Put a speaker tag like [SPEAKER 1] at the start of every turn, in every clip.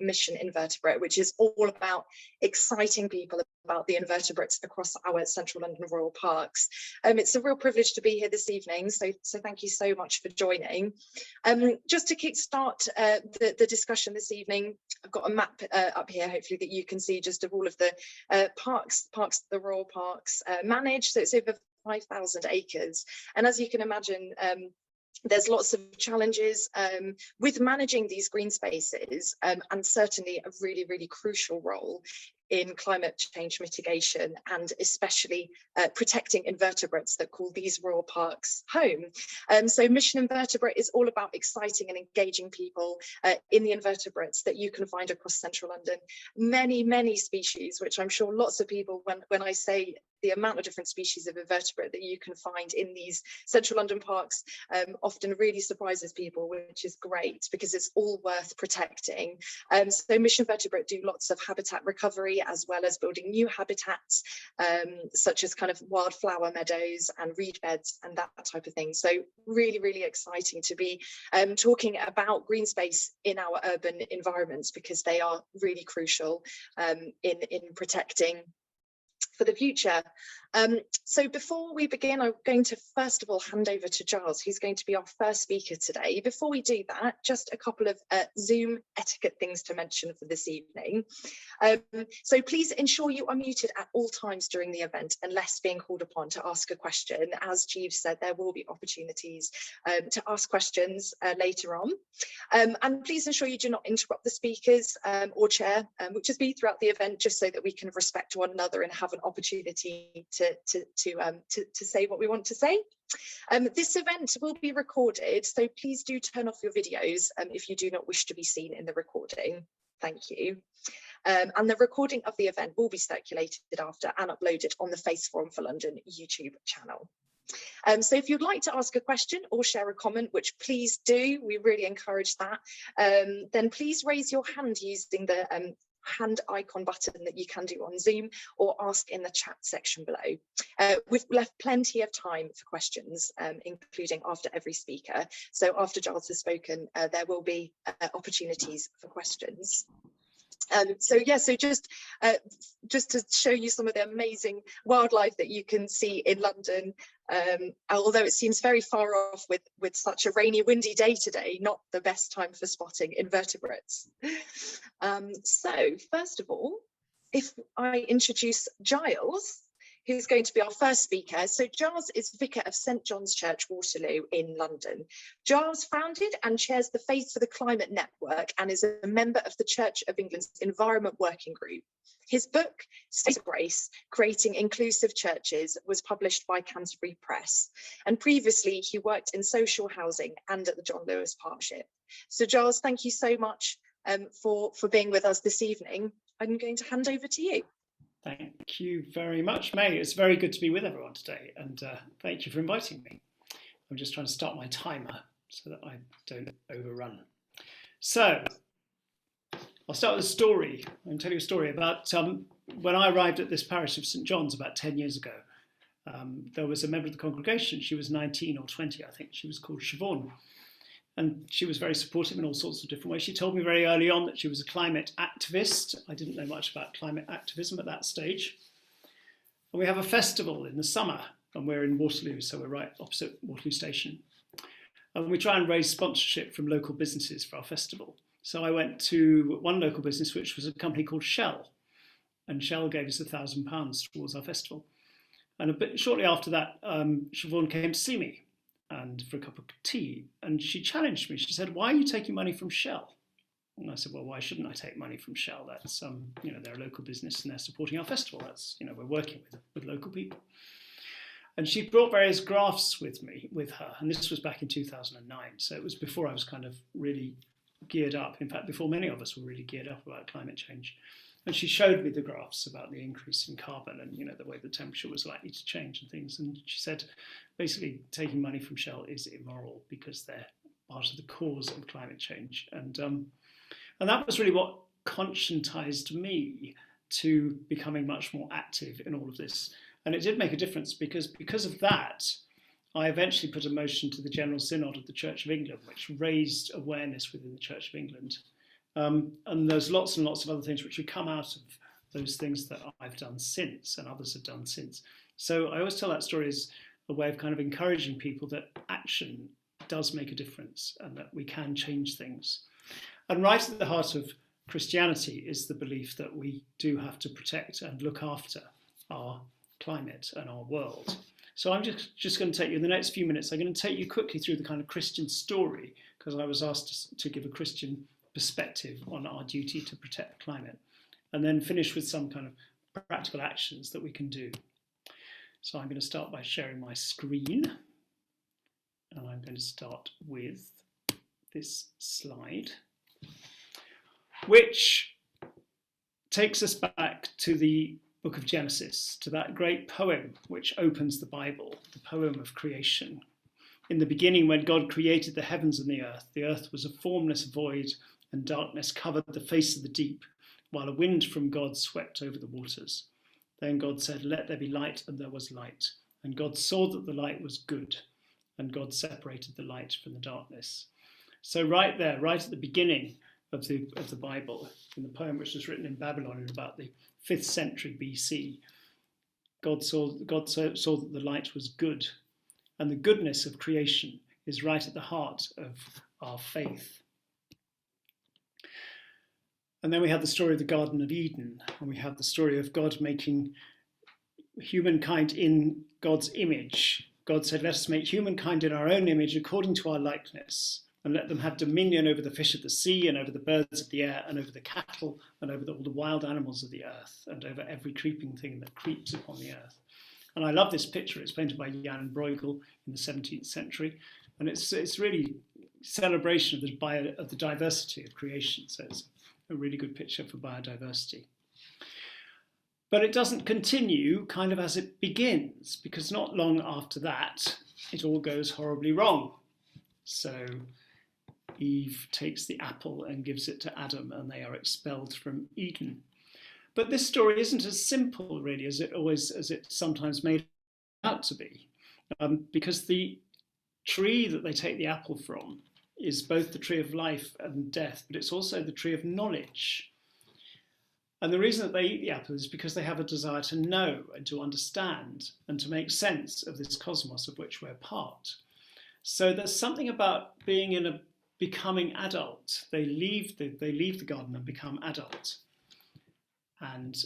[SPEAKER 1] Mission Invertebrate, which is all about exciting people about the invertebrates across our central London royal parks. It's a real privilege to be here this evening, so thank you so much for joining. Just to kickstart the discussion this evening, I've got a map up here, hopefully, that you can see just of all of the parks the royal parks manage. So it's over 5,000 acres, and as you can imagine, there's lots of challenges with managing these green spaces, and certainly a really, really crucial role in climate change mitigation, and especially protecting invertebrates that call these royal parks home. So Mission Invertebrate is all about exciting and engaging people in the invertebrates that you can find across central London. Many, many species, which I'm sure lots of people, when I say the amount of different species of invertebrate that you can find in these central London parks, often really surprises people, which is great because it's all worth protecting. So Mission Invertebrate do lots of habitat recovery as well as building new habitats, such as kind of wildflower meadows and reed beds and that type of thing. So really, really exciting to be talking about green space in our urban environments, because they are really crucial in protecting for the future. So before we begin, I'm going to first of all hand over to Giles, who's going to be our first speaker today. Before we do that, just a couple of Zoom etiquette things to mention for this evening. So please ensure you are muted at all times during the event, unless being called upon to ask a question. As Giles said, there will be opportunities to ask questions later on. And please ensure you do not interrupt the speakers or chair, which is be throughout the event, just so that we can respect one another and have an opportunity to say what we want to say. This event will be recorded, so please do turn off your videos if you do not wish to be seen in the recording. Thank you. And the recording of the event will be circulated after and uploaded on the Face Forum for London YouTube channel. So if you'd like to ask a question or share a comment, which please do, we really encourage that, then please raise your hand using the hand icon button that you can do on Zoom, or ask in the chat section below. We've left plenty of time for questions, including after every speaker. So after Giles has spoken, there will be opportunities for questions. So just to show you some of the amazing wildlife that you can see in London, although it seems very far off with such a rainy, windy day today, not the best time for spotting invertebrates. So first of all, if I introduce Giles, who's going to be our first speaker. So Giles is Vicar of St John's Church, Waterloo in London. Giles founded and chairs the Faith for the Climate Network and is a member of the Church of England's Environment Working Group. His book, State of Grace, Creating Inclusive Churches, was published by Canterbury Press. And previously, he worked in social housing and at the John Lewis Partnership. So Giles, thank you so much for being with us this evening. I'm going to hand over to you.
[SPEAKER 2] Thank you very much, May. It's very good to be with everyone today, and thank you for inviting me. I'm just trying to start my timer so that I don't overrun. So, I'll start with a story. I'll tell you a story about when I arrived at this parish of St John's about 10 years ago. There was a member of the congregation. She was 19 or 20, I think. She was called Siobhan. And she was very supportive in all sorts of different ways. She told me very early on that she was a climate activist. I didn't know much about climate activism at that stage. And we have a festival in the summer, and we're in Waterloo, so we're right opposite Waterloo Station. And we try and raise sponsorship from local businesses for our festival. So I went to one local business, which was a company called Shell. And Shell gave us £1,000 towards our festival. And a bit shortly after that, Siobhan came to see me and for a cup of tea, and she challenged me. She said, "Why are you taking money from Shell?" And I said, "Well, why shouldn't I take money from Shell? That's they're a local business and they're supporting our festival. That's we're working with local people." And she brought various graphs with her, and this was back in 2009, so it was before I was kind of really geared up. In fact, before many of us were really geared up about climate change. And she showed me the graphs about the increase in carbon and the way the temperature was likely to change and things. And she said, basically, taking money from Shell is immoral because they're part of the cause of climate change. And that was really what conscientized me to becoming much more active in all of this. And it did make a difference because of that, I eventually put a motion to the General Synod of the Church of England, which raised awareness within the Church of England And there's lots and lots of other things which have come out of those things that I've done since and others have done since. So I always tell that story as a way of kind of encouraging people that action does make a difference and that we can change things. And right at the heart of Christianity is the belief that we do have to protect and look after our climate and our world. So I'm just going to take you, in the next few minutes, I'm going to take you quickly through the kind of Christian story, because I was asked to give a Christian perspective on our duty to protect the climate, and then finish with some kind of practical actions that we can do. So I'm going to start by sharing my screen, and I'm going to start with this slide, which takes us back to the book of Genesis, to that great poem which opens the Bible, the poem of creation. In the beginning, when God created the heavens and the earth was a formless void, and darkness covered the face of the deep, while a wind from God swept over the waters. Then God said, "Let there be light," and there was light. And God saw that the light was good, and God separated the light from the darkness. So right there, right at the beginning of the Bible, in the poem which was written in Babylon in about the 5th century BC, God saw that the light was good, and the goodness of creation is right at the heart of our faith. And then we have the story of the Garden of Eden, and we have the story of God making humankind in God's image. God said, "Let us make humankind in our own image according to our likeness, and let them have dominion over the fish of the sea and over the birds of the air and over the cattle and over all the wild animals of the earth and over every creeping thing that creeps upon the earth." And I love this picture. It's painted by Jan Bruegel in the 17th century. And it's really celebration of the diversity of creation. So it's a really good picture for biodiversity. But it doesn't continue kind of as it begins, because not long after that, it all goes horribly wrong. So Eve takes the apple and gives it to Adam, and they are expelled from Eden. But this story isn't as simple, really, as it sometimes made out to be, because the tree that they take the apple from is both the tree of life and death, but it's also the tree of knowledge. And the reason that they eat the apple is because they have a desire to know and to understand and to make sense of this cosmos of which we're part. So there's something about becoming adult. They leave the garden and become adult and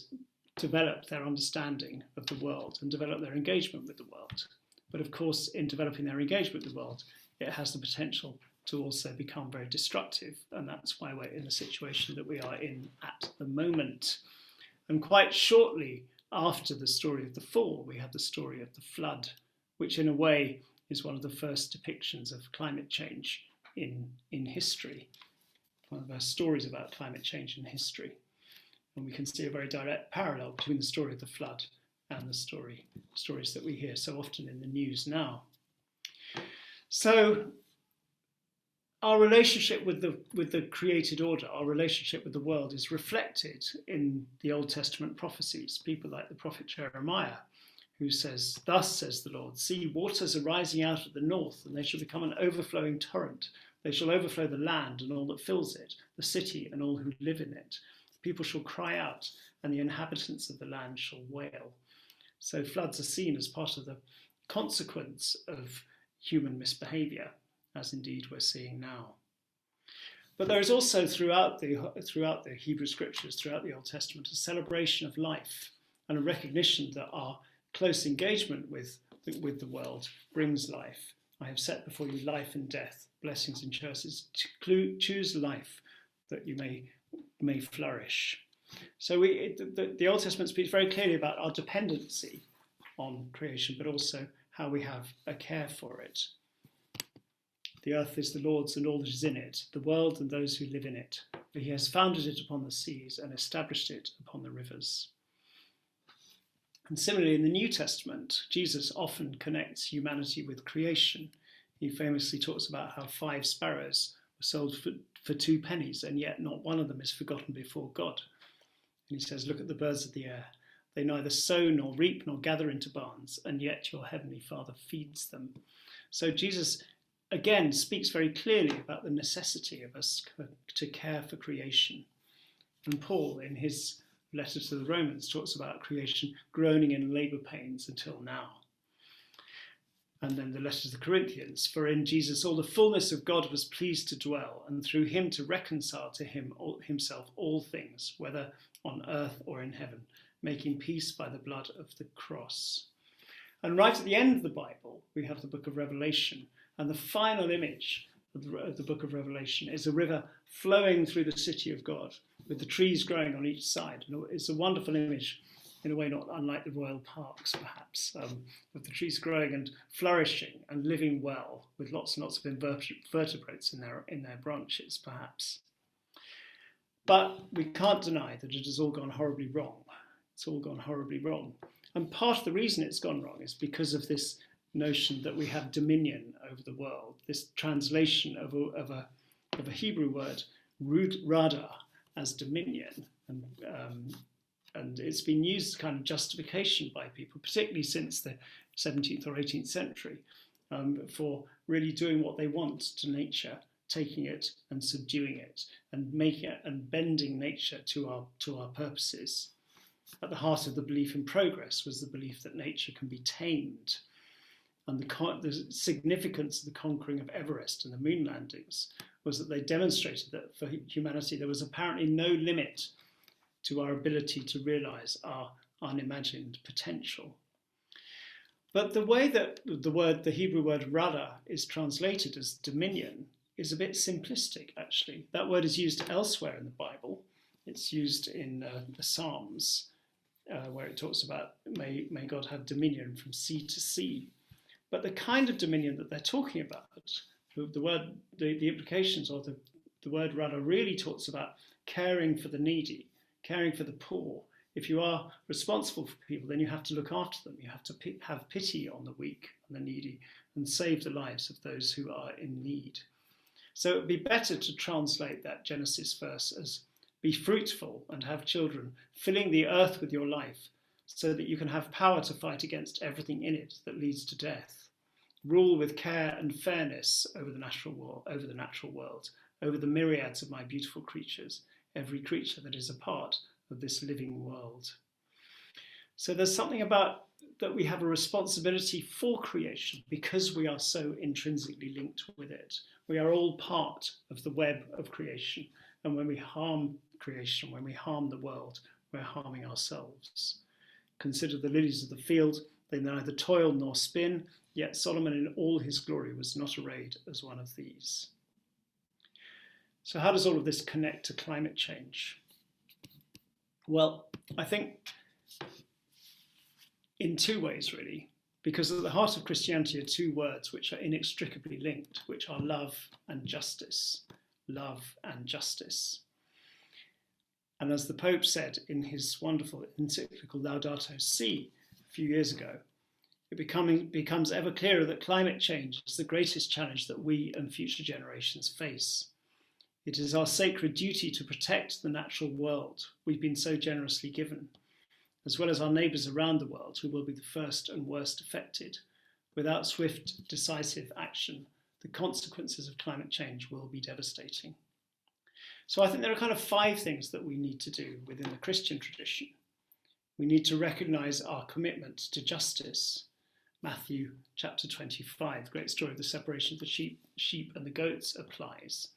[SPEAKER 2] develop their understanding of the world and develop their engagement with the world. But of course, in developing their engagement with the world, it has the potential to also become very destructive. And that's why we're in the situation that we are in at the moment. And quite shortly after the story of the fall, we have the story of the flood, which in a way is one of the first depictions of climate change in history, one of our stories about climate change in history. And we can see a very direct parallel between the story of the flood and the stories that we hear so often in the news now. So our relationship with the created order, our relationship with the world, is reflected in the Old Testament prophecies. People like the prophet Jeremiah, who says, "Thus says the Lord, see, waters are rising out of the north, and they shall become an overflowing torrent. They shall overflow the land and all that fills it, the city and all who live in it. People shall cry out, and the inhabitants of the land shall wail." So floods are seen as part of the consequence of human misbehaviour, as indeed we're seeing now. But there is also throughout the Hebrew scriptures, throughout the Old Testament, a celebration of life and a recognition that our close engagement with the world brings life. "I have set before you life and death, blessings and curses. Choose life that you may flourish." So the Old Testament speaks very clearly about our dependency on creation, but also how we have a care for it. "The earth is the Lord's and all that is in it, the world and those who live in it. For he has founded it upon the seas and established it upon the rivers." And similarly, in the New Testament, Jesus often connects humanity with creation. He famously talks about how 5 sparrows were sold for 2 pennies, and yet not one of them is forgotten before God. And he says, "Look at the birds of the air. They neither sow nor reap nor gather into barns, and yet your heavenly Father feeds them." So Jesus again speaks very clearly about the necessity of us to care for creation. And Paul, in his letter to the Romans, talks about creation groaning in labour pains until now. And then the letter to the Corinthians, for in Jesus all the fullness of God was pleased to dwell, and through him to reconcile to himself all things, whether on earth or in heaven, making peace by the blood of the cross. And right at the end of the Bible, we have the book of Revelation, and the final image of the book of Revelation is a river flowing through the city of God, with the trees growing on each side. And it's a wonderful image, in a way not unlike the royal parks, perhaps, with the trees growing and flourishing and living well, with lots and lots of invertebrates in their branches, perhaps. But we can't deny that it has all gone horribly wrong. It's all gone horribly wrong. And part of the reason it's gone wrong is because of this notion that we have dominion over the world, this translation of a Hebrew word, rada, as dominion. And it's been used as kind of justification by people, particularly since the 17th or 18th century, for really doing what they want to nature, taking it and subduing it, and making it and bending nature to our purposes. At the heart of the belief in progress was the belief that nature can be tamed. And the significance of the conquering of Everest and the moon landings was that they demonstrated that for humanity there was apparently no limit to our ability to realise our unimagined potential. But the way that the Hebrew word rada is translated as dominion is a bit simplistic, actually. That word is used elsewhere in the Bible. It's used in the Psalms, where it talks about may God have dominion from sea to sea. But the kind of dominion that they're talking about, the implications of the word rada really talks about caring for the needy, caring for the poor. If you are responsible for people, then you have to look after them. You have to have pity on the weak and the needy and save the lives of those who are in need. So it would be better to translate that Genesis verse as be fruitful and have children, filling the earth with your life, so that you can have power to fight against everything in it that leads to death. Rule with care and fairness over the natural world, over the myriads of my beautiful creatures, every creature that is a part of this living world. So there's something about that we have a responsibility for creation because we are so intrinsically linked with it. We are all part of the web of creation. And when we harm creation, when we harm the world, we're harming ourselves. Consider the lilies of the field. They neither toil nor spin, yet Solomon in all his glory was not arrayed as one of these. So how does all of this connect to climate change? Well, I think in two ways, really, because at the heart of Christianity are two words which are inextricably linked, which are love and justice. Love and justice. And as the Pope said in his wonderful encyclical Laudato Si a few years ago, it becomes ever clearer that climate change is the greatest challenge that we and future generations face. It is our sacred duty to protect the natural world we've been so generously given, as well as our neighbours around the world who will be the first and worst affected. Without swift, decisive action, the consequences of climate change will be devastating. So I think there are kind of 5 things that we need to do within the Christian tradition. We need to recognise our commitment to justice. Matthew chapter 25, the great story of the separation of the sheep and the goats applies.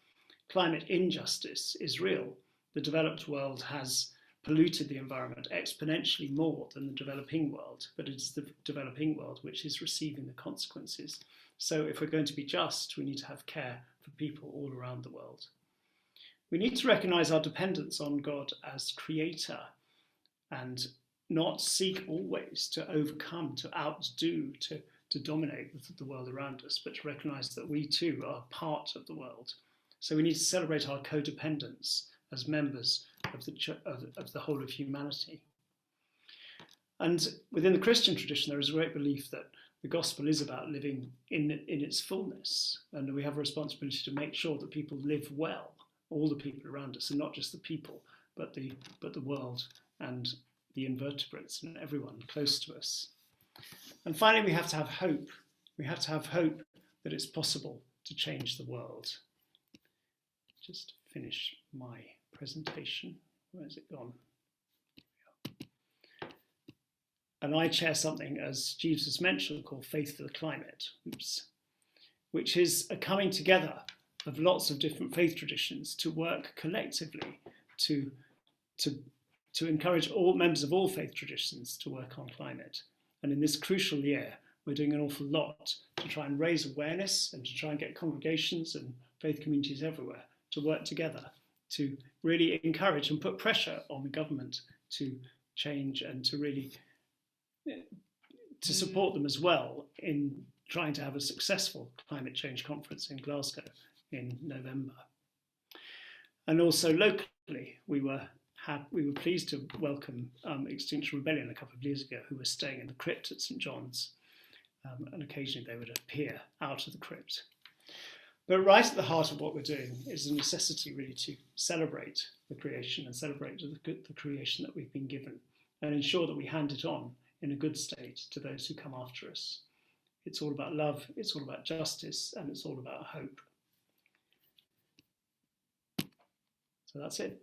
[SPEAKER 2] Climate injustice is real. The developed world has polluted the environment exponentially more than the developing world, but it's the developing world which is receiving the consequences. So if we're going to be just, we need to have care for people all around the world. We need to recognise our dependence on God as creator and not seek always to overcome, to outdo, to dominate the world around us, but to recognise that we too are part of the world. So we need to celebrate our codependence as members of the whole of humanity. And within the Christian tradition, there is a great belief that the gospel is about living in its fullness, and we have a responsibility to make sure that people live well, all the people around us, and not just the people, but the world and the invertebrates and everyone close to us. And finally, we have to have hope. We have to have hope that it's possible to change the world. Just finish my presentation. Where has it gone? And I chair something, as Giles has mentioned, called Faith for the Climate, which is a coming together of lots of different faith traditions to work collectively to encourage all members of all faith traditions to work on climate. And in this crucial year, we're doing an awful lot to try and raise awareness and to try and get congregations and faith communities everywhere to work together to really encourage and put pressure on the government to change and to really to support them as well in trying to have a successful climate change conference in Glasgow in November. And also locally, we were pleased to welcome Extinction Rebellion a couple of years ago, who were staying in the crypt at St John's, and occasionally they would appear out of the crypt. But right at the heart of what we're doing is the necessity really to celebrate the creation and celebrate the creation that we've been given and ensure that we hand it on in a good state to those who come after us. It's all about love, it's all about justice, and it's all about hope. So that's it.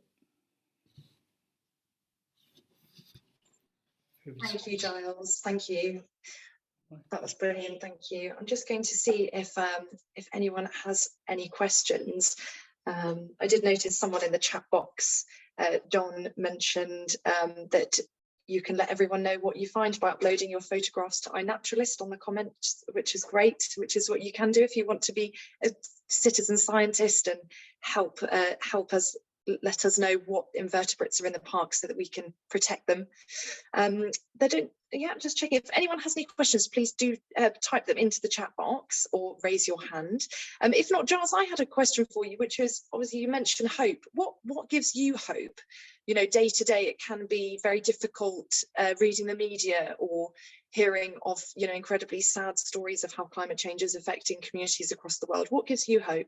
[SPEAKER 1] Thank you, Giles. Thank you. That was brilliant. Thank you. I'm just going to see if anyone has any questions. I did notice someone in the chat box, John, mentioned that you can let everyone know what you find by uploading your photographs to iNaturalist on the comments, which is great, which is what you can do if you want to be a citizen scientist and help us, let us know what invertebrates are in the park so that we can protect them. Just checking if anyone has any questions, please do type them into the chat box or raise your hand. If not, Giles, I had a question for you, which is, obviously you mentioned hope. What gives you hope? You know, day to day, it can be very difficult reading the media or hearing of, you know, incredibly sad stories of how climate change is affecting communities across the world. What gives you hope?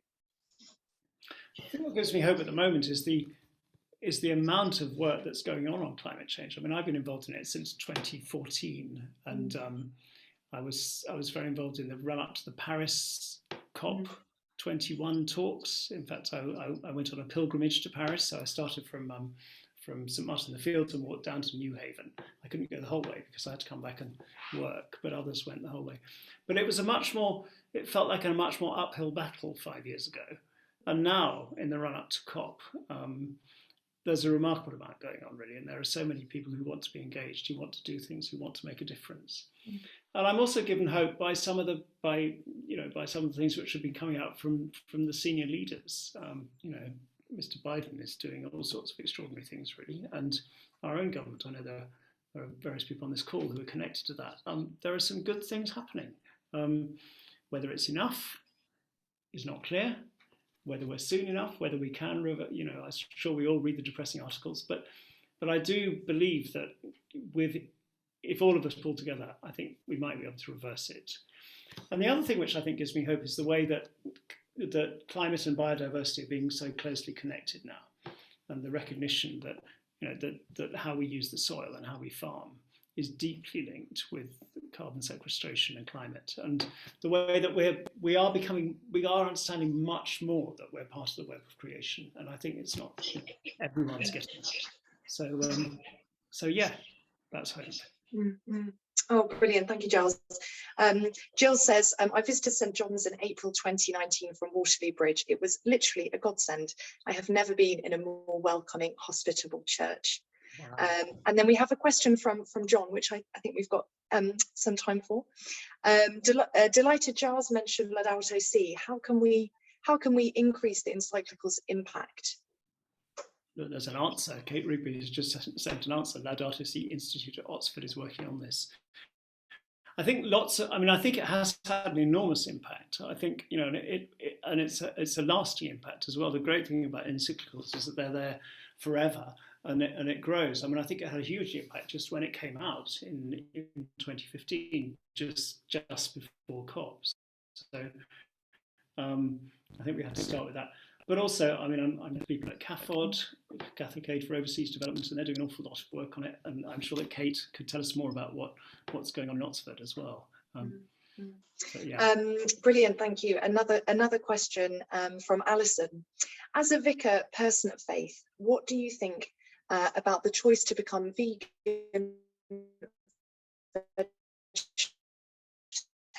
[SPEAKER 2] I think what gives me hope at the moment is the amount of work that's going on climate change. I mean, I've been involved in it since 2014, and I was very involved in the run-up to the Paris COP21 talks. In fact, I went on a pilgrimage to Paris, so I started from St Martin-in-the-Fields and walked down to New Haven. I couldn't go the whole way because I had to come back and work, but others went the whole way. But it felt like a much more uphill battle 5 years ago. And now, in the run-up to COP, there's a remarkable amount going on, really, and there are so many people who want to be engaged, who want to do things, who want to make a difference. And I'm also given hope by some of the things which have been coming out from the senior leaders. Mr. Biden is doing all sorts of extraordinary things, really, and our own government. I know there are various people on this call who are connected to that. There are some good things happening. Whether it's enough is not clear. Whether we're soon enough, whether we can, I'm sure we all read the depressing articles, but I do believe that if all of us pull together, I think we might be able to reverse it. And the other thing which I think gives me hope is the way that climate and biodiversity are being so closely connected now, and the recognition that that how we use the soil and how we farm is deeply linked with carbon sequestration and climate, and the way that we are understanding much more that we're part of the web of creation, and I think it's not everyone's getting that. So yeah, that's hope.
[SPEAKER 1] Mm-hmm. Oh, brilliant. Thank you, Giles. Jill says, I visited St John's in April 2019 from Waterloo Bridge. It was literally a godsend. I have never been in a more welcoming, hospitable church. Wow. And then we have a question from John, which I think we've got some time for. Delighted Giles mentioned Laudato Si. How can we increase the encyclical's impact?
[SPEAKER 2] Look, there's an answer. Kate Rigby has just sent an answer. Laudato Si Institute at Oxford is working on this. I think I think it has had an enormous impact. I think, and it's a lasting impact as well. The great thing about encyclicals is that they're there forever. And it grows. I mean, I think it had a huge impact just when it came out in 2015, just before COPs. So I think we have to start with that. But also, I mean, I'm with people at CAFOD, Catholic Aid for Overseas Development, and they're doing an awful lot of work on it. And I'm sure that Kate could tell us more about what's going on in Oxford as well. So, yeah.
[SPEAKER 1] Brilliant, thank you. Another question from Alison. As a vicar, person of faith, what do you think about the choice to become vegan,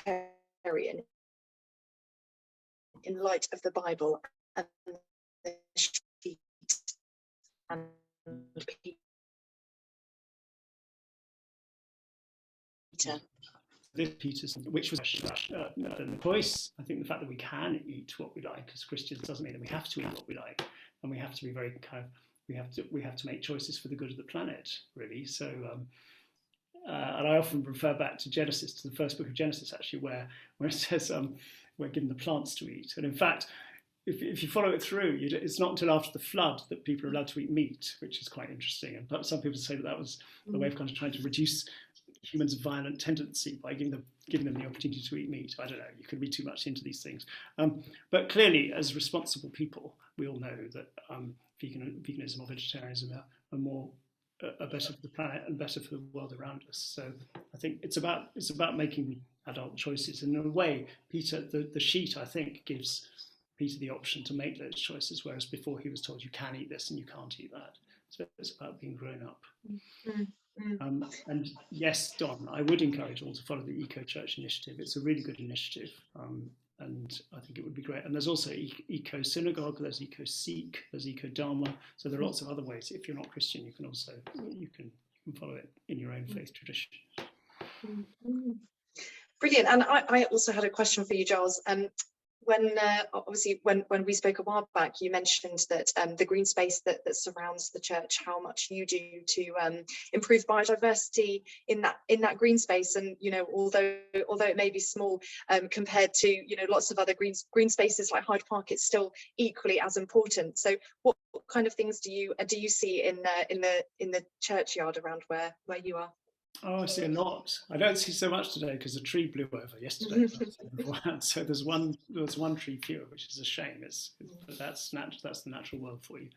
[SPEAKER 1] vegetarian in light of the Bible and the sheet and Peter?
[SPEAKER 2] This Peterson, which was the choice. I think the fact that we can eat what we like as Christians doesn't mean that we have to eat what we like, and we have to be very kind of we have to make choices for the good of the planet, really. So, and I often refer back to Genesis, to the first book of Genesis, actually, where it says we're given the plants to eat, and in fact, if you follow it through, it's not until after the flood that people are allowed to eat meat, which is quite interesting. And some people say that was the way of kind of trying to reduce humans' violent tendency by giving them the opportunity to eat meat. I don't know, you can read too much into these things. But clearly, as responsible people, we all know that veganism or vegetarianism are better for the planet and better for the world around us. So I think it's about making adult choices. And in a way, Peter, the sheet, I think, gives Peter the option to make those choices, whereas before he was told you can eat this and you can't eat that. So it's about being grown up. And yes, Don, I would encourage all to follow the EcoChurch initiative. It's a really good initiative, and I think it would be great. And there's also EcoSynagogue, there's EcoSikh, there's EcoDharma. So there are lots of other ways. If you're not Christian, you can also you can follow it in your own faith tradition.
[SPEAKER 1] Brilliant. And I also had a question for you, Giles. When obviously when we spoke a while back, you mentioned that the green space that surrounds the church, how much you do to improve biodiversity in that green space, and although it may be small compared to lots of other green spaces like Hyde Park, it's still equally as important. So what kind of things do you see in the churchyard around where you are?
[SPEAKER 2] Oh, I see a lot. I don't see so much today because a tree blew over yesterday. So there's one tree fewer, which is a shame. That's the natural world for you.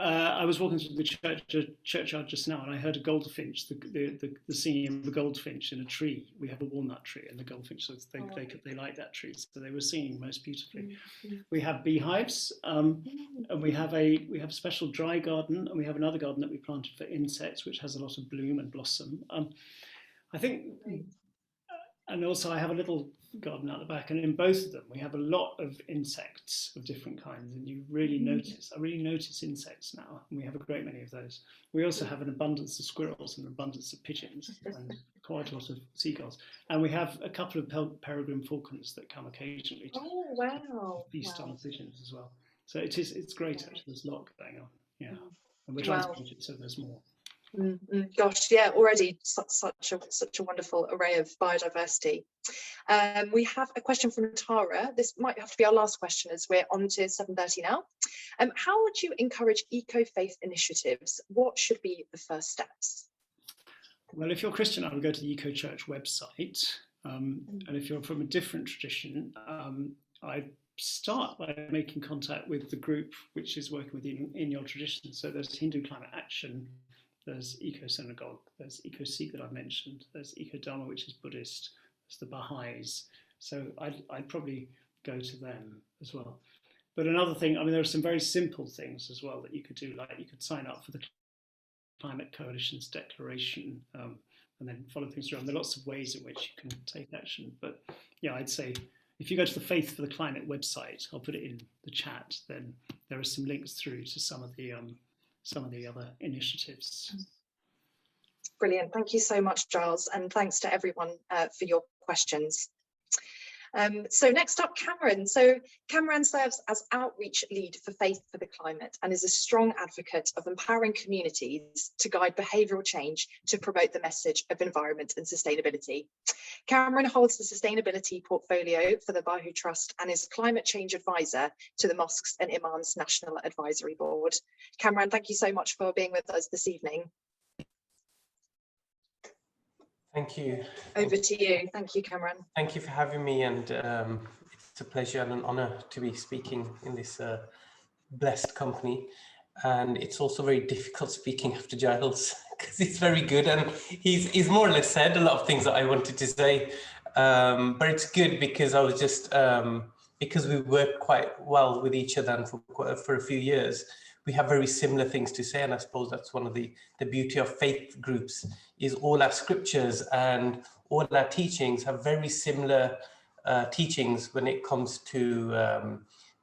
[SPEAKER 2] I was walking through the churchyard just now, and I heard a goldfinch, the singing of the goldfinch in a tree. We have a walnut tree, and the goldfinch, so they like that tree, so they were singing most beautifully. We have beehives, and we have a special dry garden, and we have another garden that we planted for insects, which has a lot of bloom and blossom. I think, and also I have a little garden out the back, and in both of them we have a lot of insects of different kinds, and I really notice insects now, and we have a great many of those. We also have an abundance of squirrels and an abundance of pigeons and quite a lot of seagulls, and we have a couple of peregrine falcons that come occasionally to feast on pigeons as well. So it's great, actually. There's a lot going on, and we're trying to change it so there's more.
[SPEAKER 1] Gosh, yeah, already such a wonderful array of biodiversity. We have a question from Tara. This might have to be our last question as we're on to 7:30 now. How would you encourage eco-faith initiatives? What should be the first steps?
[SPEAKER 2] Well, if you're Christian, I would go to the EcoChurch website. And if you're from a different tradition, I'd start by making contact with the group which is working with you in your tradition. So there's Hindu Climate Action, there's EcoSynagogue, there's EcoSikh that I've mentioned, there's EcoDharma, which is Buddhist, there's the Baha'is. So I'd probably go to them as well. But another thing, there are some very simple things as well that you could do, like you could sign up for the Climate Coalition's declaration and then follow things through. And there are lots of ways in which you can take action. But yeah, I'd say if you go to the Faith for the Climate website, I'll put it in the chat, then there are some links through to some of the other initiatives.
[SPEAKER 1] Brilliant. Thank you so much, Giles, and thanks to everyone for your questions. So next up, Kamran. So Kamran serves as outreach lead for Faith for the Climate and is a strong advocate of empowering communities to guide behavioural change to promote the message of environment and sustainability. Kamran holds the sustainability portfolio for the Bahu Trust and is climate change advisor to the Mosques and Imams National Advisory Board. Kamran, thank you so much for being with us this evening.
[SPEAKER 3] Thank you.
[SPEAKER 1] Over to you. Thank you, Kamran.
[SPEAKER 3] Thank you for having me, and it's a pleasure and an honour to be speaking in this blessed company. And it's also very difficult speaking after Giles because he's very good and he's more or less said a lot of things that I wanted to say. But it's good because I was just, because we work quite well with each other and for a few years, we have very similar things to say. And I suppose that's one of the beauty of faith groups, is all our scriptures and all our teachings have very similar teachings when it comes to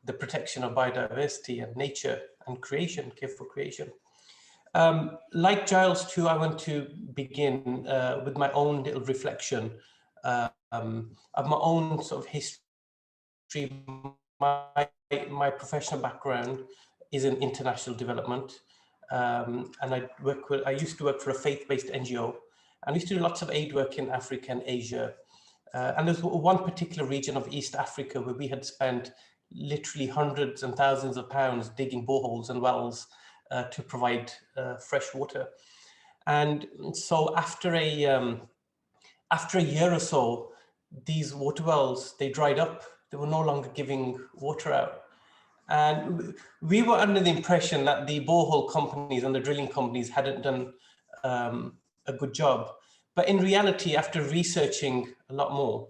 [SPEAKER 3] the protection of biodiversity and nature and creation, care for creation. Like Giles too, I want to begin with my own little reflection of my own sort of history. My professional background is in international development, and I used to work for a faith-based NGO, and I used to do lots of aid work in Africa and Asia. And there's one particular region of East Africa where we had spent literally hundreds and thousands of pounds digging boreholes and wells to provide fresh water. And so after a year or so, these water wells, they dried up. They were no longer giving water out. And we were under the impression that the borehole companies and the drilling companies hadn't done a good job. But in reality, after researching a lot more,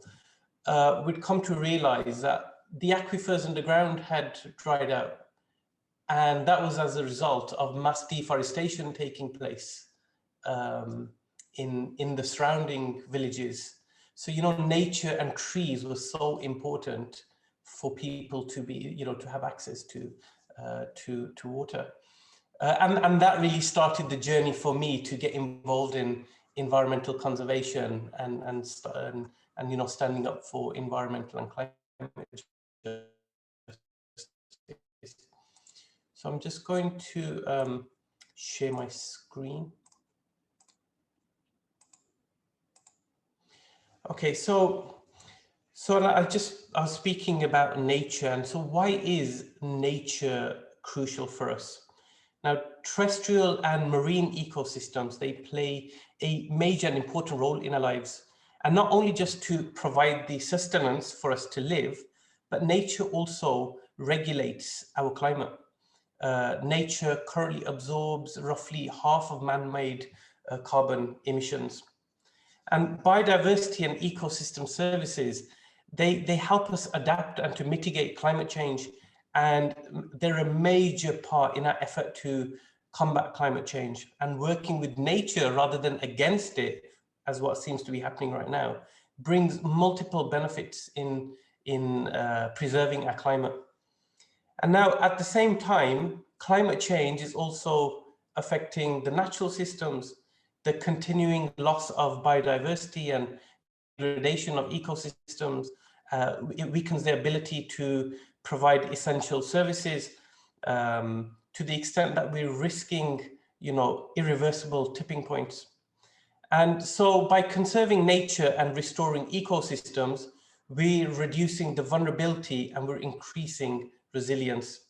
[SPEAKER 3] we'd come to realize that the aquifers underground had dried out. And that was as a result of mass deforestation taking place in the surrounding villages. So, you know, nature and trees were so important for people to be, you know, to have access to water. And that really started the journey for me to get involved in environmental conservation and you know, standing up for environmental and climate justice. So I'm just going to share my screen. Okay, so I was speaking about nature, and so why is nature crucial for us? Now, terrestrial and marine ecosystems, they play a major and important role in our lives, and not only just to provide the sustenance for us to live, but nature also regulates our climate. Nature currently absorbs roughly half of man-made carbon emissions. And biodiversity and ecosystem services, they help us adapt and to mitigate climate change. And they're a major part in our effort to combat climate change, and working with nature rather than against it, as what seems to be happening right now, brings multiple benefits in preserving our climate. And now at the same time, climate change is also affecting the natural systems, the continuing loss of biodiversity and degradation of ecosystems. It weakens their ability to provide essential services to the extent that we're risking, you know, irreversible tipping points. And so by conserving nature and restoring ecosystems, we're reducing the vulnerability and we're increasing resilience.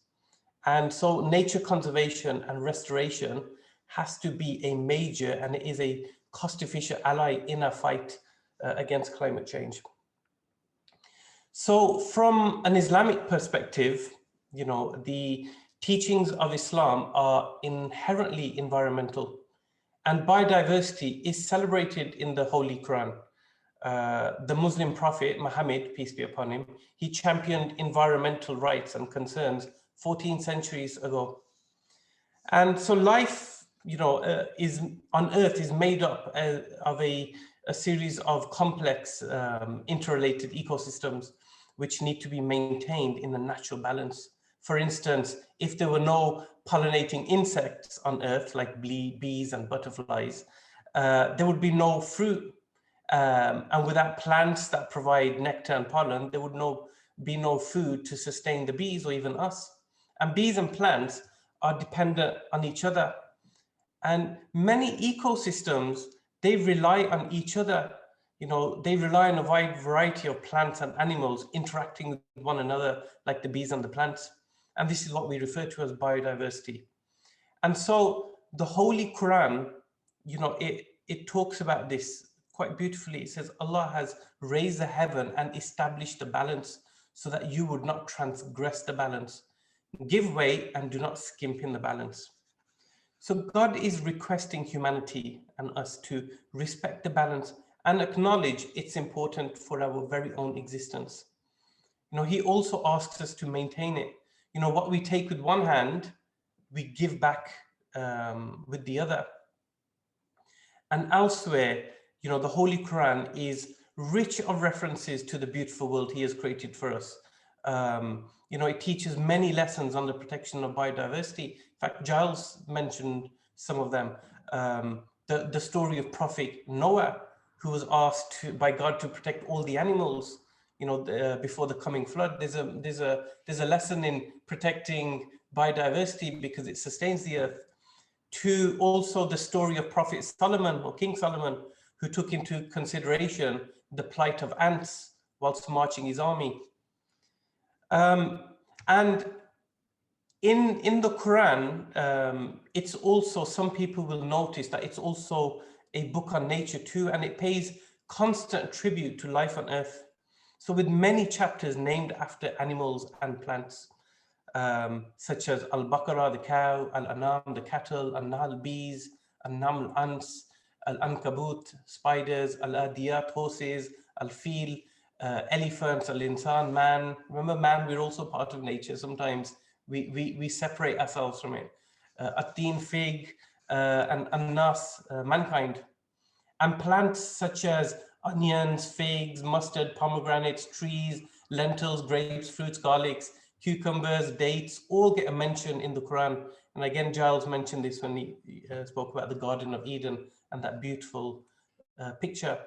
[SPEAKER 3] And so nature conservation and restoration has to be a major, and it is a cost-efficient ally in our fight against climate change. So from an Islamic perspective, you know, the teachings of Islam are inherently environmental, and biodiversity is celebrated in the Holy Quran. The Muslim prophet Muhammad, peace be upon him, he championed environmental rights and concerns 14 centuries ago. And so life, you know, is on Earth is made up of a series of complex interrelated ecosystems which need to be maintained in a natural balance. For instance, if there were no pollinating insects on Earth, like bees and butterflies, there would be no fruit. And without plants that provide nectar and pollen, there would be no food to sustain the bees or even us. And bees and plants are dependent on each other. And many ecosystems, they rely on each other. You know, they rely on a wide variety of plants and animals interacting with one another, like the bees and the plants. And this is what we refer to as biodiversity. And so the Holy Quran, you know, it talks about this quite beautifully. It says, Allah has raised the heaven and established the balance so that you would not transgress the balance. Give way and do not skimp in the balance. So God is requesting humanity and us to respect the balance and acknowledge it's important for our very own existence. He also asks us to maintain it. What we take with one hand, we give back with the other. And elsewhere, the Holy Quran is rich of references to the beautiful world he has created for us. It teaches many lessons on the protection of biodiversity. In fact, Giles mentioned some of them. The story of Prophet Noah, who was asked by God to protect all the animals, before the coming flood. There's a lesson in protecting biodiversity because it sustains the earth. To also the story of Prophet Solomon, or King Solomon, who took into consideration the plight of ants whilst marching his army. And in the Quran, it's also, some people will notice that it's also a book on nature too, and it pays constant tribute to life on earth. So with many chapters named after animals and plants, such as Al-Baqarah, the cow, Al-Anam, the cattle, Al-Nahl, bees, Al-Naml, ants, Al-Ankabut, spiders, Al-Adiyat, horses, Al-Fil, elephants, Al-Insan, man. Remember, man, we're also part of nature. Sometimes we separate ourselves from it. At-Tin, fig, and An-Nas, mankind. And plants such as onions, figs, mustard, pomegranates, trees, lentils, grapes, fruits, garlics, cucumbers, dates, all get a mention in the Quran. And again, Giles mentioned this when he spoke about the Garden of Eden and that beautiful picture.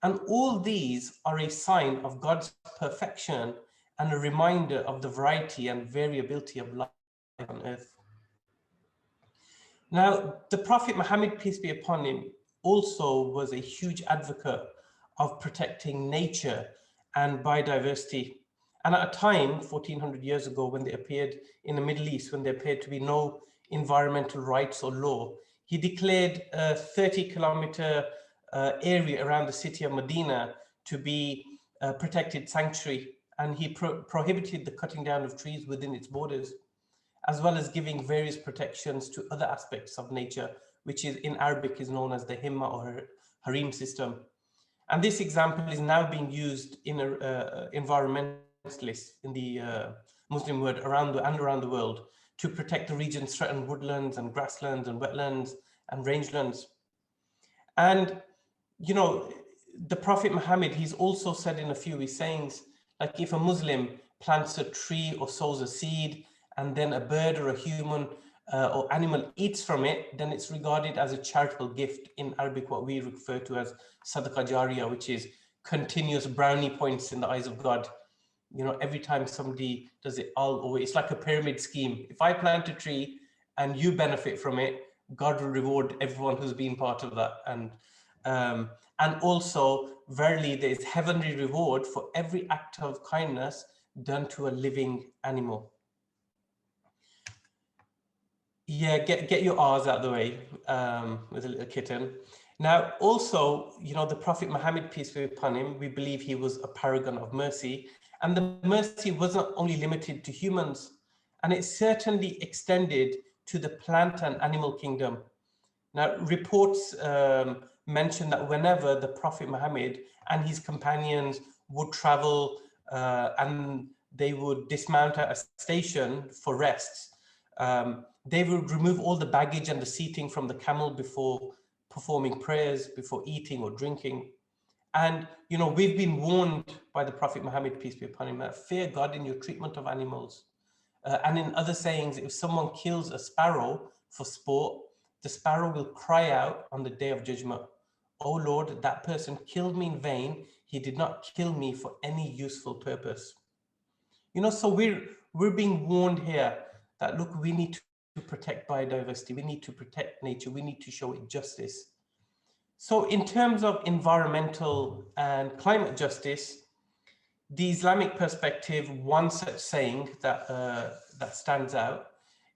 [SPEAKER 3] And all these are a sign of God's perfection and a reminder of the variety and variability of life on earth. Now, the Prophet Muhammad, peace be upon him, also was a huge advocate of protecting nature and biodiversity. And at a time, 1400 years ago, when they appeared in the Middle East, when there appeared to be no environmental rights or law, he declared a 30-kilometer area around the city of Medina to be a protected sanctuary, and he prohibited the cutting down of trees within its borders, as well as giving various protections to other aspects of nature, which is in Arabic is known as the Himma or Harem system. And this example is now being used in environmentalists in the Muslim world around the world to protect the region's threatened woodlands and grasslands and wetlands and rangelands. And, the Prophet Muhammad, he's also said in a few of his sayings, like if a Muslim plants a tree or sows a seed and then a bird or a human or animal eats from it, then it's regarded as a charitable gift. In Arabic, what we refer to as sadaqah jariyah, which is continuous brownie points in the eyes of God. Every time somebody does it, it's like a pyramid scheme. If I plant a tree and you benefit from it, God will reward everyone who's been part of that. And also, verily, there is heavenly reward for every act of kindness done to a living animal. Yeah, get your R's out of the way with a little kitten. Now, also, the Prophet Muhammad, peace be upon him, we believe he was a paragon of mercy. And the mercy wasn't only limited to humans, and it certainly extended to the plant and animal kingdom. Now, reports mention that whenever the Prophet Muhammad and his companions would travel and they would dismount at a station for rests, they would remove all the baggage and the seating from the camel before performing prayers, before eating or drinking. And, we've been warned by the Prophet Muhammad, peace be upon him, that fear God in your treatment of animals. And in other sayings, if someone kills a sparrow for sport, the sparrow will cry out on the day of judgment, "Oh Lord, that person killed me in vain. He did not kill me for any useful purpose." So we're being warned here that, look, we need to protect biodiversity. We need to protect nature. We need to show it justice. So in terms of environmental and climate justice, the Islamic perspective, one such saying that stands out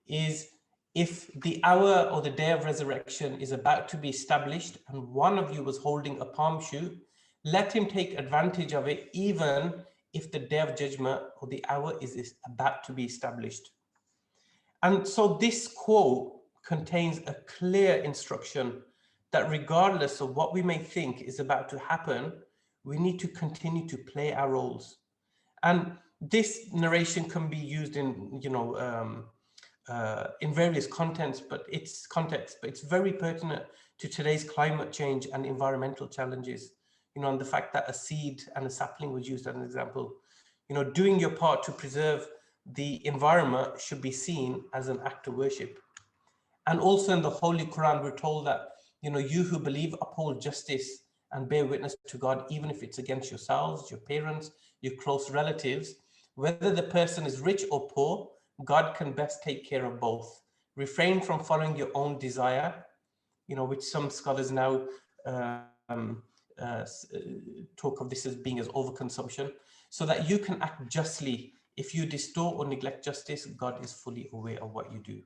[SPEAKER 3] is, if the hour or the day of resurrection is about to be established and one of you was holding a palm shoot, let him take advantage of it, even if the day of judgment or the hour is about to be established. And so this quote contains a clear instruction that regardless of what we may think is about to happen, we need to continue to play our roles. And this narration can be used in, in various contexts, but it's very pertinent to today's climate change and environmental challenges. And the fact that a seed and a sapling was used as an example. Doing your part to preserve the environment should be seen as an act of worship. And also in the Holy Quran, we're told that, you who believe uphold justice and bear witness to God, even if it's against yourselves, your parents, your close relatives, whether the person is rich or poor, God can best take care of both. Refrain from following your own desire, which some scholars now talk of this as being as overconsumption, so that you can act justly. If you distort or neglect justice, God is fully aware of what you do.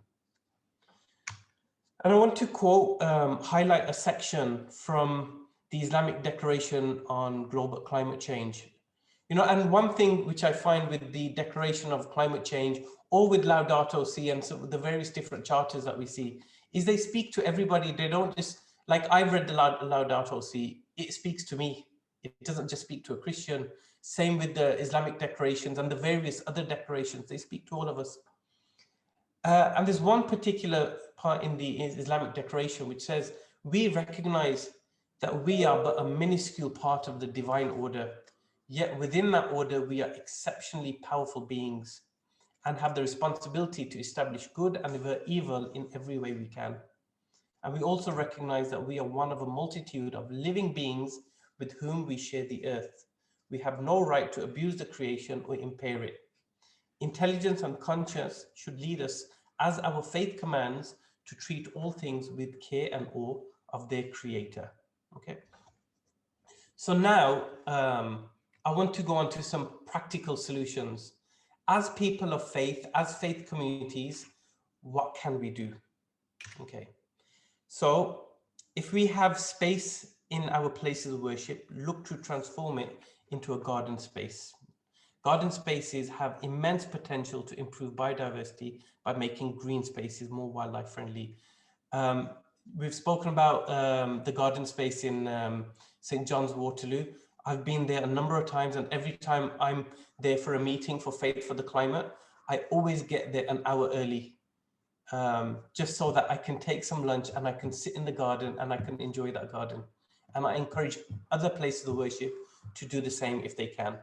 [SPEAKER 3] And I want to quote, highlight a section from the Islamic Declaration on Global Climate Change. And one thing which I find with the Declaration of Climate Change, or with Laudato Si and so the various different charters that we see, is they speak to everybody. They don't just, like I've read the Laudato Si, it speaks to me. It doesn't just speak to a Christian. Same with the Islamic declarations and the various other declarations, they speak to all of us. And there's one particular part in the Islamic Declaration which says, we recognize that we are but a minuscule part of the divine order, yet within that order, we are exceptionally powerful beings and have the responsibility to establish good and avert evil in every way we can. And we also recognize that we are one of a multitude of living beings with whom we share the earth. We have no right to abuse the creation or impair it. Intelligence and conscience should lead us, as our faith commands, to treat all things with care and awe of their creator. Okay. So now I want to go on to some practical solutions. As people of faith, as faith communities, what can we do? Okay. So if we have space in our places of worship, look to transform it into a garden space. Garden spaces have immense potential to improve biodiversity by making green spaces more wildlife friendly. We've spoken about the garden space in St. John's Waterloo. I've been there a number of times, and every time I'm there for a meeting for Faith for the Climate, I always get there an hour early, just so that I can take some lunch and I can sit in the garden and I can enjoy that garden. And I encourage other places of worship to do the same if they can.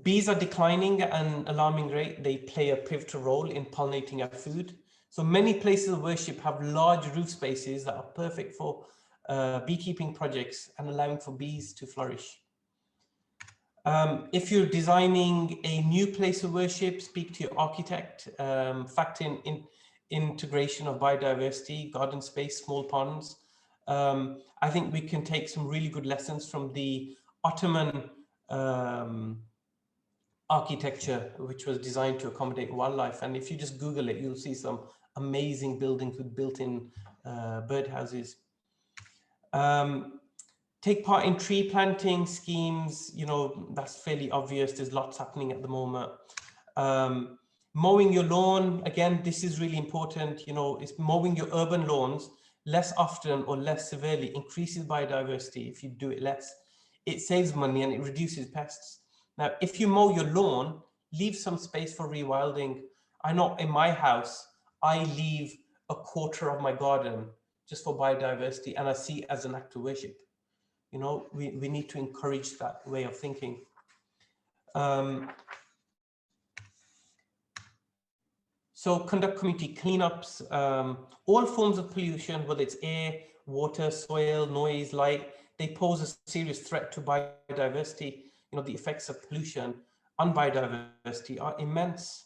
[SPEAKER 3] Bees are declining at an alarming rate. They play a pivotal role in pollinating our food. So many places of worship have large roof spaces that are perfect for beekeeping projects and allowing for bees to flourish. If you're designing a new place of worship, speak to your architect, factor in integration of biodiversity, garden space, small ponds. I think we can take some really good lessons from the Ottoman architecture, which was designed to accommodate wildlife. And if you just Google it, you'll see some amazing buildings with built-in birdhouses. Take part in tree planting schemes, that's fairly obvious. There's lots happening at the moment. Mowing your lawn, again, this is really important. It's mowing your urban lawns less often or less severely increases biodiversity. If you do it less, it saves money and it reduces pests. Now, if you mow your lawn, leave some space for rewilding. I know in my house, I leave a quarter of my garden just for biodiversity, and I see it as an act of worship. We need to encourage that way of thinking. So conduct community cleanups. All forms of pollution, whether it's air, water, soil, noise, light, they pose a serious threat to biodiversity. The effects of pollution on biodiversity are immense.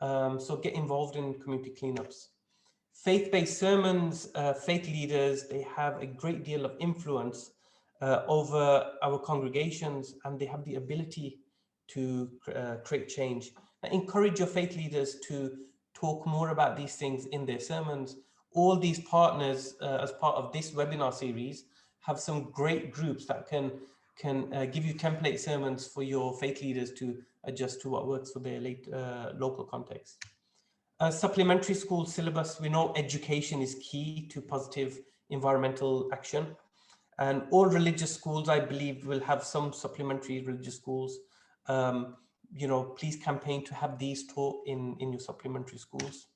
[SPEAKER 3] So get involved in community cleanups. Faith-based sermons, faith leaders, they have a great deal of influence over our congregations, and they have the ability to create change. Now, encourage your faith leaders to talk more about these things in their sermons. All these partners, as part of this webinar series, have some great groups that can give you template sermons for your faith leaders to adjust to what works for their local context. Supplementary school syllabus, we know education is key to positive environmental action. And all religious schools, I believe, will have some supplementary religious schools. You know, please campaign to have these taught in your supplementary schools.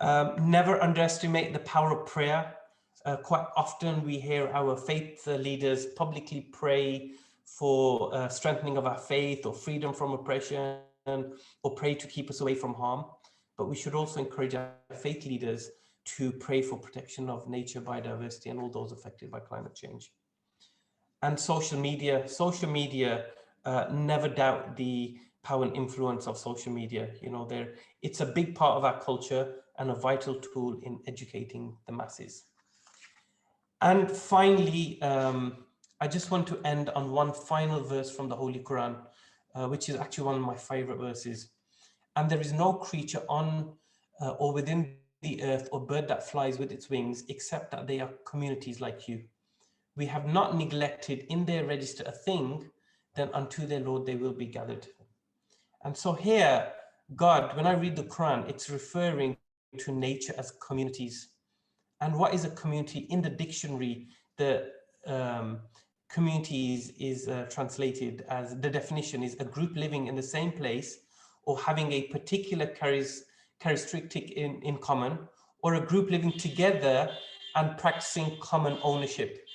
[SPEAKER 3] Never underestimate the power of prayer. Quite often we hear our faith leaders publicly pray for strengthening of our faith or freedom from oppression, or pray to keep us away from harm. But we should also encourage our faith leaders to pray for protection of nature, biodiversity, and all those affected by climate change. And social media, never doubt the power and influence of social media. You know, it's a big part of our culture and a vital tool in educating the masses. And finally, I just want to end on one final verse from the Holy Quran, which is actually one of my favorite verses. And there is no creature on or within the earth or bird that flies with its wings, except that they are communities like you. We have not neglected in their register a thing, then unto their Lord they will be gathered. And so here, God, when I read the Quran, it's referring to nature as communities. And what is a community? In the dictionary, the communities is translated as, the definition is a group living in the same place or having a particular characteristic in common, or a group living together and practicing common ownership.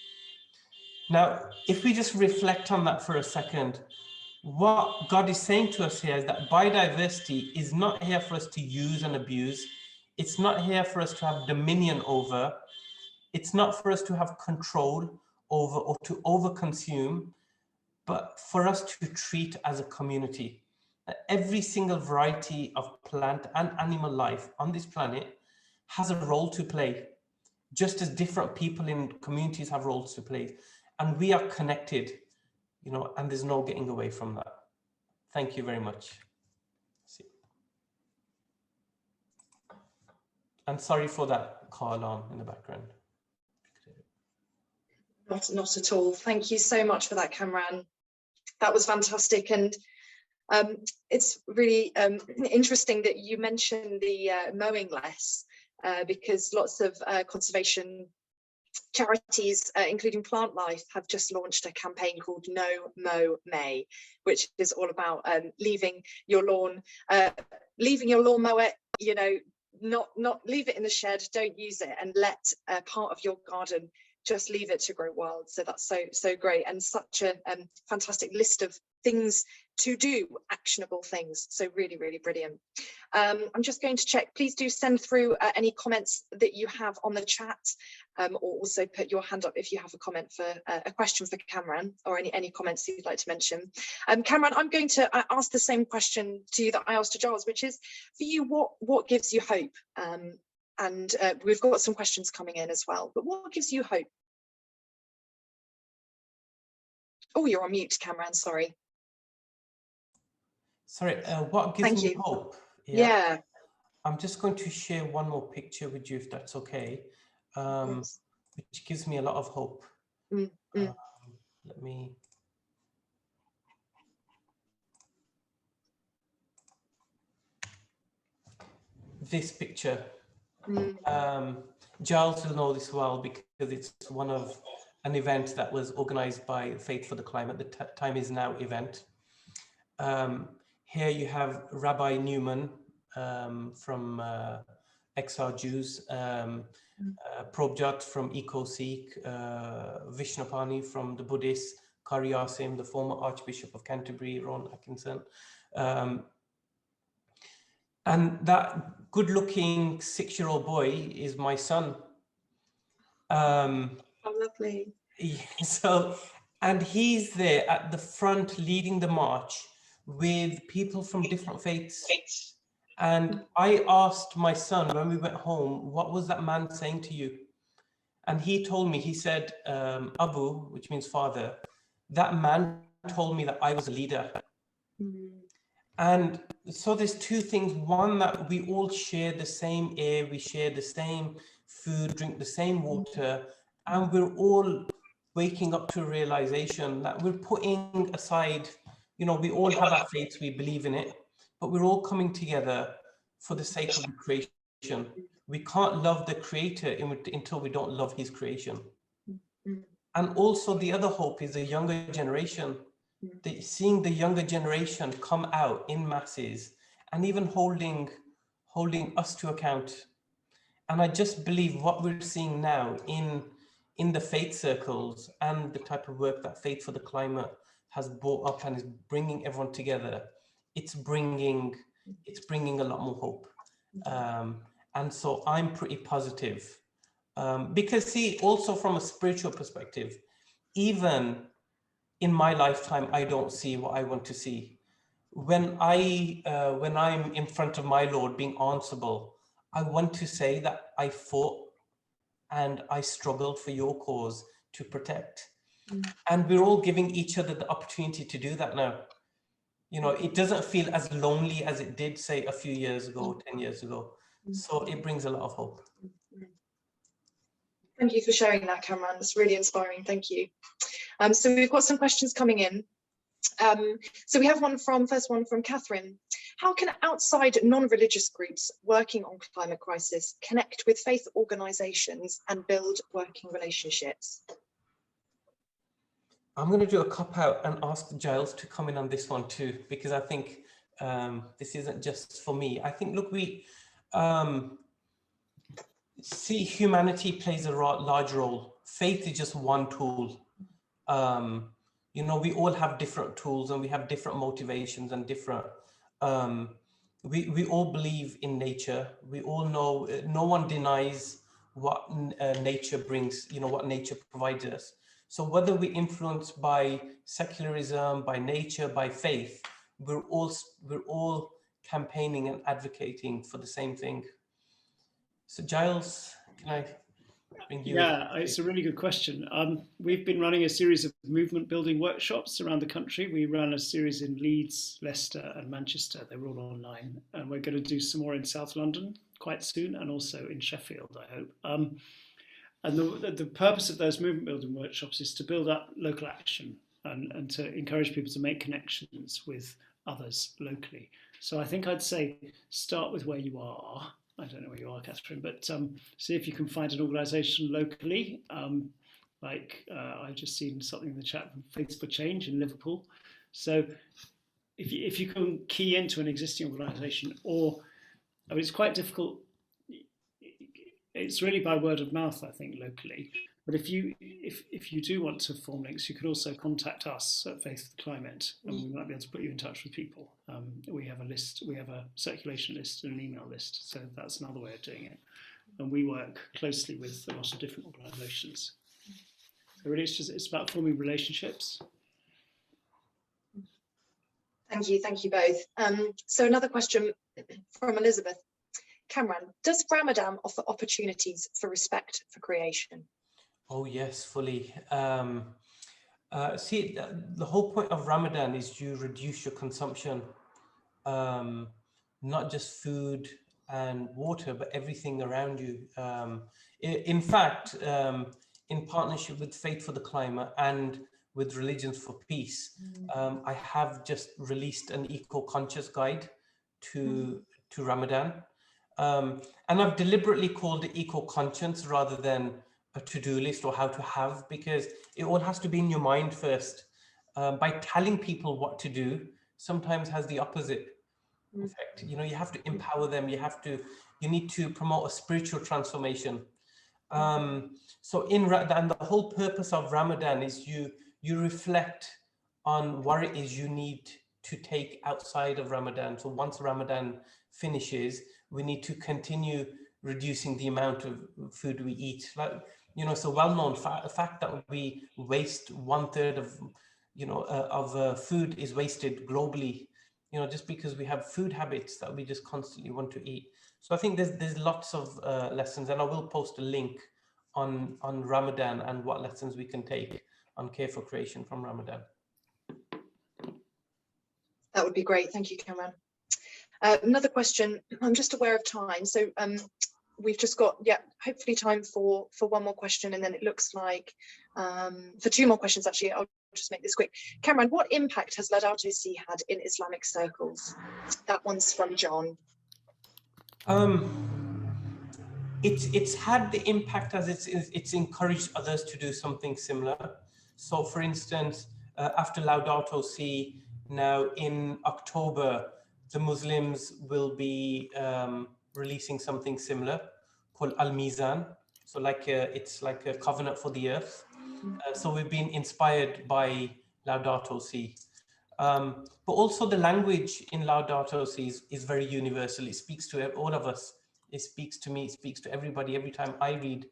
[SPEAKER 3] Now, if we just reflect on that for a second, what God is saying to us here is that biodiversity is not here for us to use and abuse. It's not here for us to have dominion over. It's not for us to have control over or to overconsume, but for us to treat as a community. Every single variety of plant and animal life on this planet has a role to play, just as different people in communities have roles to play. And we are connected, you know, and there's no getting away from that. Thank you very much. And sorry for that car alarm in the background.
[SPEAKER 1] Not at all. Thank you so much for that, Kamran. That was fantastic. And it's really interesting that you mentioned the mowing less, because lots of conservation charities, including Plant Life, have just launched a campaign called No Mow May, which is all about leaving your lawnmower, you know, not leave it in the shed, don't use it, and let part of your garden just leave it to grow wild. So that's so great, and such a fantastic list of things to do, actionable things. So really, really brilliant. I'm just going to check. Please do send through any comments that you have on the chat, or also put your hand up if you have a comment for a question for Kamran, or any comments you'd like to mention. Kamran, I'm going to ask the same question to you that I asked to Giles, which is, for you, what gives you hope? And we've got some questions coming in as well, but what gives you hope? Oh, you're on mute, Kamran, sorry.
[SPEAKER 3] Sorry, what gives me hope?
[SPEAKER 1] Yeah.
[SPEAKER 3] I'm just going to share one more picture with you, if that's okay,
[SPEAKER 1] Yes.
[SPEAKER 3] which gives me a lot of hope. Let me... This picture. Giles will know this well because it's one of an event that was organized by Faith for the Climate, the Time Is Now event. Here you have Rabbi Newman from XR Jews, Probjat from EcoSikh, Vishnupani from the Buddhists, Kari Asim, the former Archbishop of Canterbury, Ron Atkinson. And that good-looking 6-year-old boy is my son.
[SPEAKER 1] Oh, lovely.
[SPEAKER 3] So, and he's there at the front leading the march with people from different faiths. And I asked my son when we went home, what was that man saying to you? And he told me, he said, Abu, which means father, that man told me that I was a leader. And so there's two things. One, that we all share the same air, we share the same food, drink the same water, and we're all waking up to a realization that we're putting aside, you know, we all have our faiths, we believe in it, but we're all coming together for the sake of the creation. We can't love the creator until we don't love his creation. And also the other hope is the younger generation, seeing the younger generation come out in masses and even holding us to account. And I just believe what we're seeing now in the faith circles and the type of work that Faith for the Climate has brought up and is bringing everyone together, it's bringing a lot more hope. And so I'm pretty positive. Because see, also from a spiritual perspective, even in my lifetime, I don't see what I want to see. When I'm in front of my Lord being answerable, I want to say that I fought and I struggled for your cause to protect. And we're all giving each other the opportunity to do that now. You know, it doesn't feel as lonely as it did, say, a few years ago, 10 years ago. So it brings a lot of hope.
[SPEAKER 1] Thank you for sharing that, Kamran. It's really inspiring. Thank you. So we've got some questions coming in. So we have first one from Catherine. How can outside non-religious groups working on climate crisis connect with faith organisations and build working relationships?
[SPEAKER 3] I'm going to do a cop-out and ask Giles to come in on this one too, because I think this isn't just for me. I think, look, we see humanity plays a large role. Faith is just one tool. You know, we all have different tools and we have different motivations and different, we all believe in nature. We all know, no one denies what nature brings, you know, what nature provides us. So whether we're influenced by secularism, by nature, by faith, we're all campaigning and advocating for the same thing. So Giles, can I bring you?
[SPEAKER 2] Yeah, it's a really good question. We've been running a series of movement building workshops around the country. We ran a series in Leeds, Leicester and Manchester. They were all online. And we're going to do some more in South London quite soon and also in Sheffield, I hope. And the purpose of those movement building workshops is to build up local action and to encourage people to make connections with others locally. So I think I'd say start with where you are. I don't know where you are, Catherine, but see if you can find an organisation locally. I've just seen something in the chat from Faith for Change in Liverpool. So if you can key into an existing organisation, or I mean, it's quite difficult. It's really by word of mouth, I think, locally. But if you do want to form links, you can also contact us at Faith for the Climate, and we might be able to put you in touch with people. We have a list, we have a circulation list and an email list, so that's another way of doing it. And we work closely with a lot of different organisations. So really, it's about forming relationships.
[SPEAKER 1] Thank you both. So another question from Elizabeth. Kamran, does Ramadan offer opportunities for respect for creation?
[SPEAKER 3] Oh yes, fully. See, the whole point of Ramadan is you reduce your consumption, not just food and water, but everything around you. In fact, in partnership with Faith for the Climate and with Religions for Peace, I have just released an eco-conscious guide to Ramadan. And I've deliberately called it eco-conscience rather than a to-do list or how to have, because it all has to be in your mind first. By telling people what to do, sometimes has the opposite effect. You know, you have to empower them. You need to promote a spiritual transformation. So and the whole purpose of Ramadan is you reflect on what it is you need to take outside of Ramadan. So once Ramadan finishes, we need to continue reducing the amount of food we eat. Like, you know, it's a well-known fact that we waste 1/3 of, you know, food is wasted globally, you know, just because we have food habits that we just constantly want to eat. So I think there's lots of lessons, and I will post a link on Ramadan and what lessons we can take on care for creation from Ramadan.
[SPEAKER 1] That would be great. Thank you, Kamran. Another question. I'm just aware of time, so we've just got hopefully time for one more question, and then it looks like for two more questions. Actually, I'll just make this quick. Kamran, what impact has Laudato Si had in Islamic circles? That one's from John.
[SPEAKER 3] It's had the impact as it's encouraged others to do something similar. So, for instance, after Laudato Si, now in October, the Muslims will be releasing something similar called Al Mizan. So, it's like a covenant for the earth. So we've been inspired by Laudato Si. But also the language in Laudato Si is very universal. It speaks to all of us. It speaks to me, it speaks to everybody. Every time I read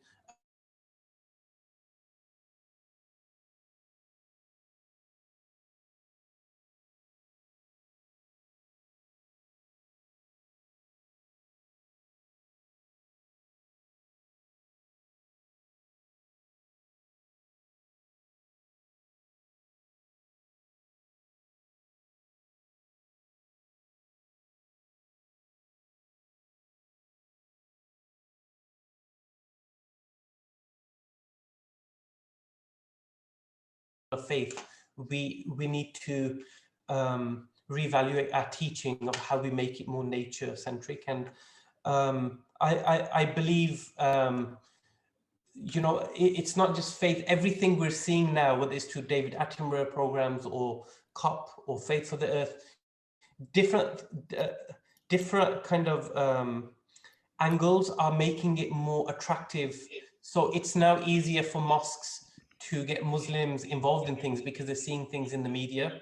[SPEAKER 3] of faith, we need to reevaluate our teaching of how we make it more nature centric. And I believe it's not just faith. Everything we're seeing now, whether it's to David Attenborough programs or COP or Faith for the Earth, different kind of angles are making it more attractive. So it's now easier for mosques to get Muslims involved in things because they're seeing things in the media.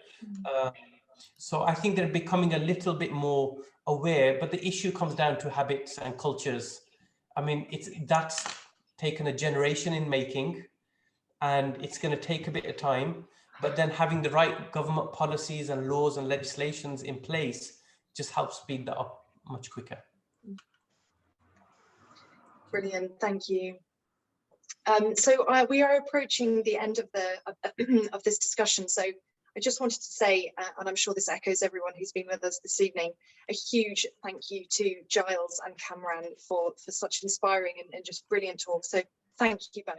[SPEAKER 3] So I think they're becoming a little bit more aware, but the issue comes down to habits and cultures. I mean, that's taken a generation in making, and it's going to take a bit of time, but then having the right government policies and laws and legislations in place just helps speed that up much quicker.
[SPEAKER 1] Brilliant, thank you. So we are approaching the end of of this discussion. So I just wanted to say, and I'm sure this echoes everyone who's been with us this evening, a huge thank you to Giles and Kamran for such inspiring and just brilliant talk. So thank you both.